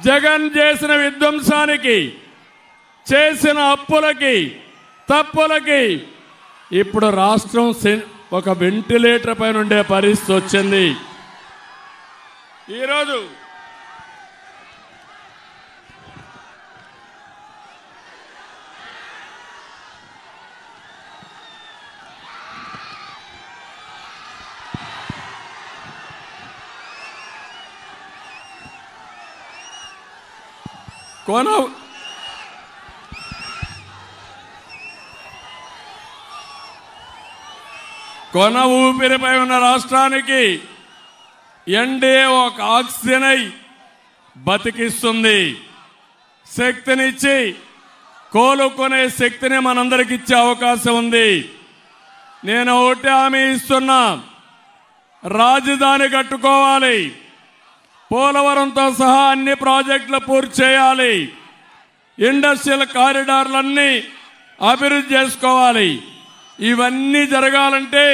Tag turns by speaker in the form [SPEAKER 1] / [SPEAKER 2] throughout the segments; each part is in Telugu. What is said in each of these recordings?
[SPEAKER 1] జగన్ చేసిన విధ్వంసానికి, చేసిన అప్పులకి, తప్పులకి ఇప్పుడు రాష్ట్రం ఒక వెంటిలేటర్ పైన ఉండే పరిస్థితి వచ్చింది. ఈరోజు కొన ఊపిరిపై ఉన్న రాష్ట్రానికి ఎన్డీఏ ఒక ఆక్సిజన్ అయి బతికిస్తుంది. శక్తినిచ్చి కోలుకునే శక్తిని మనందరికి ఇచ్చే అవకాశం ఉంది. నేను ఒకటి హామీ ఇస్తున్నా, రాజధాని కట్టుకోవాలి, పోలవరంతో సహా అన్ని ప్రాజెక్టులు పూర్తి చేయాలి, ఇండస్ట్రియల్ కారిడార్లన్నీ అభివృద్ధి చేసుకోవాలి. ఇవన్నీ జరగాలంటే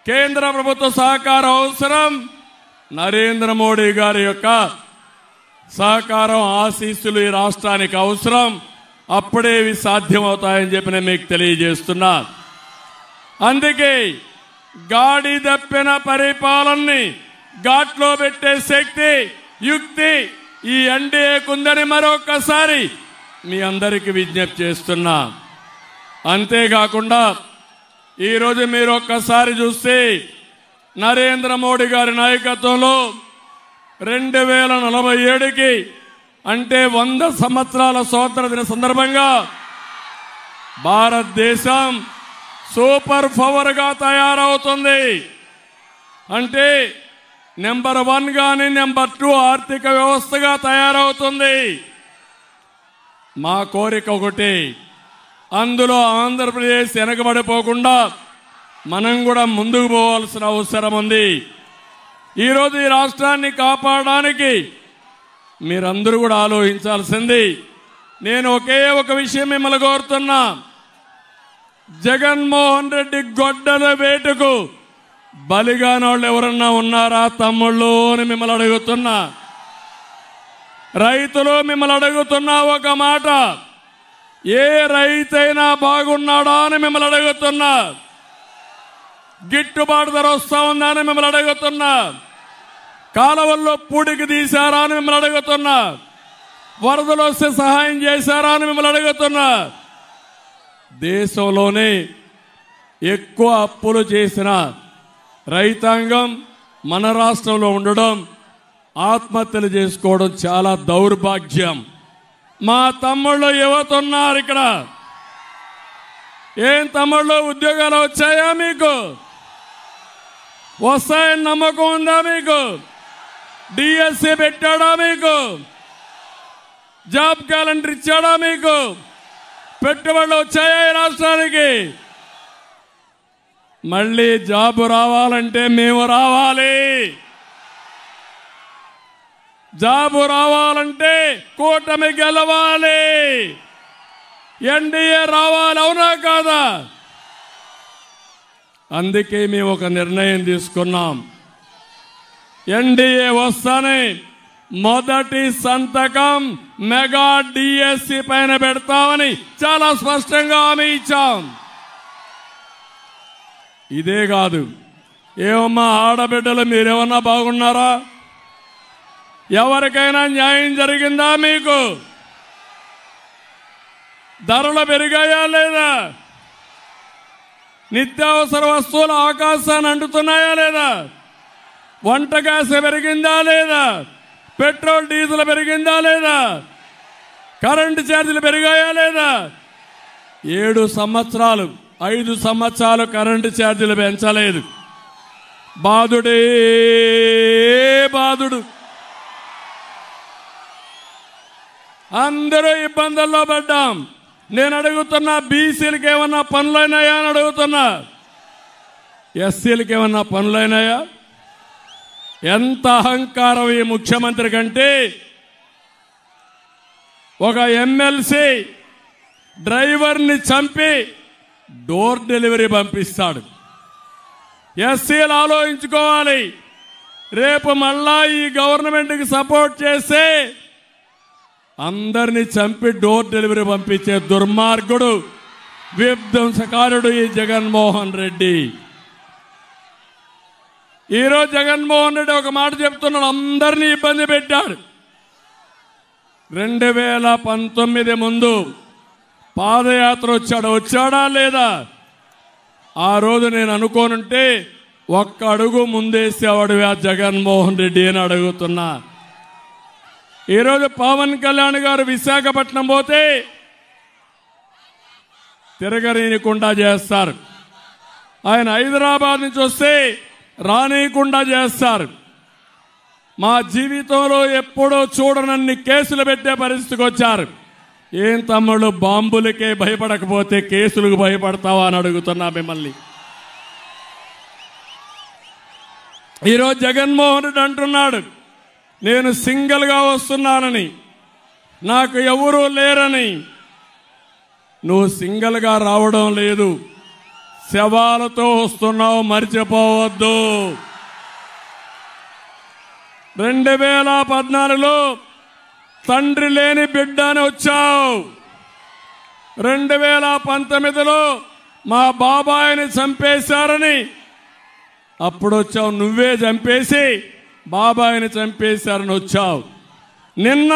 [SPEAKER 1] కేంద్ర ప్రభుత్వ సహకారం అవసరం. నరేంద్ర మోడీ గారి యొక్క సహకారం, ఆశీస్సులు ఈ రాష్ట్రానికి అవసరం. అప్పుడే ఇవి సాధ్యమవుతాయని చెప్పి నేను మీకు తెలియజేస్తున్నా. అందుకే గాడి తప్పిన పరిపాలనని ఘాట్లో పెట్టే శక్తి, యుక్తి ఈ ఎన్డీఏకుందని మరొకసారి మీ అందరికీ విజ్ఞప్తి చేస్తున్నా. అంతేకాకుండా ఈరోజు మీరు ఒక్కసారి చూస్తే నరేంద్ర మోడీ గారి నాయకత్వంలో 2047కి అంటే 100 సంవత్సరాల స్వాతంత్ర దిన సందర్భంగా భారతదేశం సూపర్ పవర్ గా తయారవుతుంది. అంటే నెంబర్ 1 గాని నెంబర్ 2 ఆర్థిక వ్యవస్థగా తయారవుతుంది. మా కోరిక ఒకటి, అందులో ఆంధ్రప్రదేశ్ వెనకబడిపోకుండా మనం కూడా ముందుకు పోవాల్సిన అవసరం ఉంది. ఈరోజు ఈ రాష్ట్రాన్ని కాపాడడానికి మీరందరూ కూడా ఆలోచించాల్సింది. నేను ఒకే ఒక విషయం మిమ్మల్ని కోరుతున్నా, జగన్మోహన్ రెడ్డి గొడ్డల వేటుకు బలిగానోళ్ళు ఎవరన్నా ఉన్నారా తమ్ముళ్ళు అని మిమ్మల్ని అడుగుతున్నా. రైతులు మిమ్మల్ని అడుగుతున్నా ఒక మాట, ఏ రైతైనా బాగున్నాడా అని మిమ్మల్ని అడుగుతున్నా. గిట్టుబాటు ధర వస్తా ఉందా అని మిమ్మల్ని అడుగుతున్నా. కాలువల్లో పూడికి తీశారా అని మిమ్మల్ని అడుగుతున్నా. వరదలు వస్తే సహాయం చేశారా అని మిమ్మల్ని అడుగుతున్నా. దేశంలోనే ఎక్కువ అప్పులు చేసిన రైతాంగం మన రాష్ట్రంలో ఉండడం, ఆత్మహత్యలు చేసుకోవడం చాలా దౌర్భాగ్యం. మా తమ్ముళ్ళు యువత ఉన్నారు ఇక్కడ. ఏం తమ్ముళ్ళు, ఉద్యోగాలు వచ్చాయా మీకు? వస్తాయని నమ్మకం ఉందా మీకు? డిఎస్సి పెట్టాడా మీకు? జాబ్ క్యాలెండర్ ఇచ్చాడా మీకు? పెట్టుబడులు వచ్చాయా ఈ రాష్ట్రానికి? మళ్ళీ జాబు రావాలంటే మేము రావాలి. జాబు రావాలంటే కూటమి గెలవాలి, ఎన్డీఏ రావాలి. అవునా కాదా? అందుకే మేము ఒక నిర్ణయం తీసుకున్నాం. ఎన్డీఏ వస్తానే మొదటి సంతకం మెగా డిఎస్సి పైన పెడతామని చాలా స్పష్టంగా హామీ ఇచ్చాం. ఇదే కాదు, ఏమమ్మా ఆడబిడ్డలు మీరేమన్నా బాగున్నారా? ఎవరికైనా న్యాయం జరిగిందా మీకు? ధరలు పెరిగాయా లేదా? నిత్యావసర వస్తువులు ఆకాశాన్ని అంటుతున్నాయా లేదా? వంట గ్యాస్ పెరిగిందా లేదా? పెట్రోల్ డీజిల్ పెరిగిందా లేదా? కరెంటు ఛార్జీలు పెరిగాయా లేదా? 7 సంవత్సరాలు 5 సంవత్సరాలు కరెంటు ఛార్జీలు పెంచలేదు. బాధుడే బాధుడు. అందరూ ఇబ్బందుల్లో పడ్డాం. నేను అడుగుతున్నా, బీసీలకు ఏమన్నా పనులైనాయా అని అడుగుతున్నా. ఎస్సీలకు ఏమన్నా పనులైనాయా? ఎంత అహంకారం ఈ ముఖ్యమంత్రి కంటే, ఒక ఎమ్మెల్సీ డ్రైవర్ని చంపి డోర్ డెలివరీ పంపిస్తాడు. ఎస్సీలు ఆలోచించుకోవాలి. రేపు మళ్ళా ఈ గవర్నమెంట్కి సపోర్ట్ చేస్తే అందరినీ చంపి డోర్ డెలివరీ పంపించే దుర్మార్గుడు, విధ్వంసకారుడు ఈ జగన్మోహన్ రెడ్డి. ఈరోజు జగన్మోహన్ రెడ్డి ఒక మాట చెప్తున్నాడు, అందరినీ ఇబ్బంది పెట్టాడు. 2019 ముందు పాదయాత్ర వచ్చాడా లేదా? ఆ రోజు నేను అనుకోనుంటే ఒక్క అడుగు ముందేసేవాడు ఆ జగన్మోహన్ రెడ్డి అని అడుగుతున్నా. ఈరోజు పవన్ కళ్యాణ్ గారు విశాఖపట్నం పోతే తిరగనీయకుండా చేస్తారు. ఆయన హైదరాబాద్ నుంచి వస్తే రానీయకుండా చేస్తారు. మా జీవితంలో ఎప్పుడో చూడనన్ని కేసులు పెట్టే పరిస్థితికి వచ్చారు. ఏం తమ్ముళ్ళు, బాంబులకే భయపడకపోతే కేసులకు భయపడతావా అని అడుగుతున్నా మిమ్మల్ని. ఈరోజు జగన్మోహన్ రెడ్డి అంటున్నాడు, నేను సింగిల్గా వస్తున్నానని, నాకు ఎవరూ లేరని. నువ్వు సింగిల్గా రావడం లేదు, శవాలతో వస్తున్నావు, మర్చిపోవద్దు. 2014లో తండ్రి లేని బిడ్డ అని వచ్చావు. 2019లో మా బాబాయిని చంపేశారని అప్పుడు వచ్చావు. నువ్వే చంపేసి బాబాయిని చంపేశారని వచ్చావు. నిన్న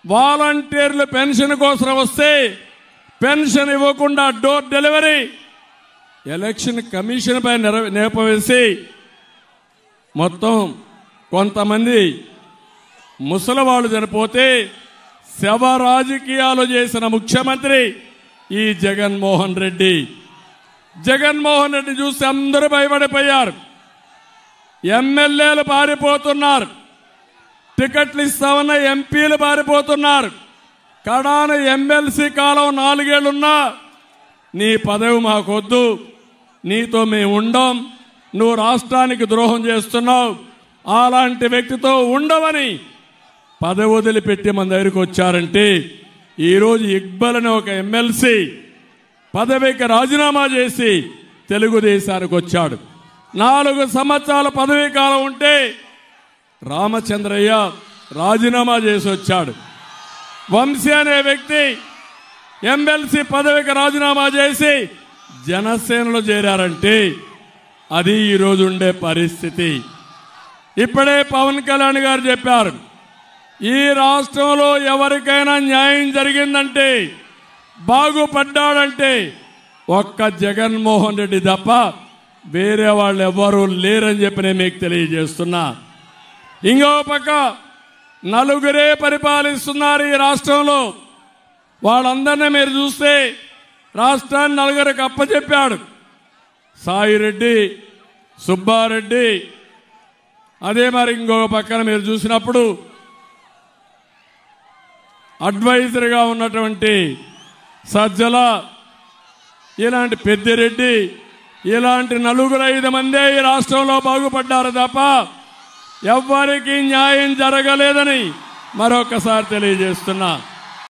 [SPEAKER 1] వాలంటీర్లు పెన్షన్ కోసం వస్తే పెన్షన్ ఇవ్వకుండా డోర్ డెలివరీ ఎలక్షన్ కమిషన్ పై నేపవేసి మొత్తం కొంతమంది ముసలివాళ్ళు చనిపోతే శవ రాజకీయాలు చేసిన ముఖ్యమంత్రి ఈ జగన్మోహన్ రెడ్డి. జగన్మోహన్ రెడ్డి చూసి అందరూ భయపడిపోయారు. ఎమ్మెల్యేలు పారిపోతున్నారు, టికెట్లు ఇస్తామన్న ఎంపీలు పారిపోతున్నారు. కడాన ఎమ్మెల్సీ కాలం 4 ఏళ్లున్నా నీ పదవి మాకొద్దు, నీతో మేము ఉండం, నువ్వు రాష్ట్రానికి ద్రోహం చేస్తున్నావు, అలాంటి వ్యక్తితో ఉండవని పదవి వదిలిపెట్టి మన దగ్గరికి వచ్చారంటే, ఈరోజు ఇక్బల్ అనే ఒక ఎమ్మెల్సీ పదవికి రాజీనామా చేసి తెలుగుదేశానికి వచ్చాడు. 4 సంవత్సరాల పదవీ కాలం ఉంటే రామచంద్రయ్య రాజీనామా చేసి వచ్చాడు. వంశీ అనే వ్యక్తి ఎమ్మెల్సీ పదవికి రాజీనామా చేసి జనసేనలో చేరారంటే అది ఈరోజు ఉండే పరిస్థితి. ఇప్పుడే పవన్ కళ్యాణ్ గారు చెప్పారు, ఈ రాష్ట్రంలో ఎవరికైనా న్యాయం జరిగిందంటే, బాగుపడ్డాడంటే ఒక్క జగన్మోహన్ రెడ్డి తప్ప వేరే వాళ్ళు ఎవరూ లేరని చెప్పి నేను మీకు తెలియజేస్తున్నా. ఇంకో పక్క 4 పరిపాలిస్తున్నారు ఈ రాష్ట్రంలో. వాళ్ళందరినీ మీరు చూస్తే రాష్ట్రాన్ని 4 అప్పచెప్పాడు. సాయిరెడ్డి, సుబ్బారెడ్డి, అదే మరి ఇంకొక పక్కన మీరు చూసినప్పుడు అడ్వైజర్గా ఉన్నటువంటి సజ్జల, ఇలాంటి పెద్దిరెడ్డి, ఇలాంటి 4-5 మందే ఈ రాష్ట్రంలో బాగుపడ్డారు తప్ప ఎవ్వరికీ న్యాయం జరగలేదని మరొకసారి తెలియజేస్తున్నా.